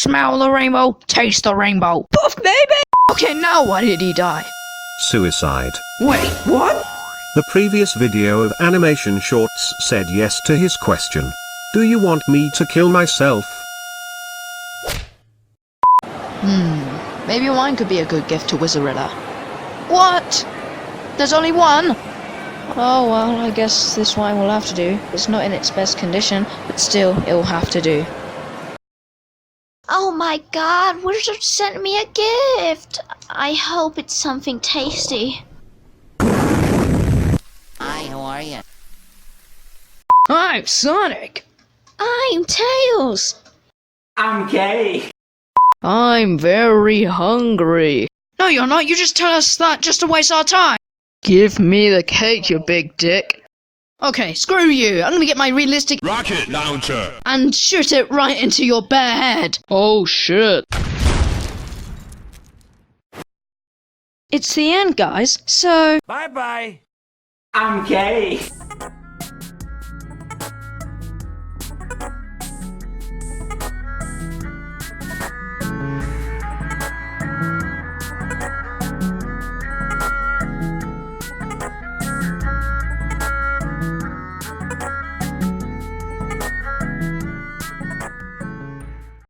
Smell the rainbow, taste the rainbow. Puff baby! Okay, now why did he die? Suicide. Wait, what? The previous video of Animation Shorts said yes to his question. Do you want me to kill myself? Maybe wine could be a good gift to Wizardilla. What? There's only one? Oh well, I guess this wine will have to do. It's not in its best condition, but still, it will have to do. Oh my god, Wizard sent me a gift! I hope it's something tasty. Hi, how are you? I'm Sonic! I'm Tails! I'm gay. I'm very hungry. No, you're not. You just tell us that just to waste our time. Give me the cake, you big dick. Okay, screw you. I'm gonna get my realistic rocket launcher and shoot it right into your bare head. Oh shit. It's the end, guys. So... Bye bye. I'm gay.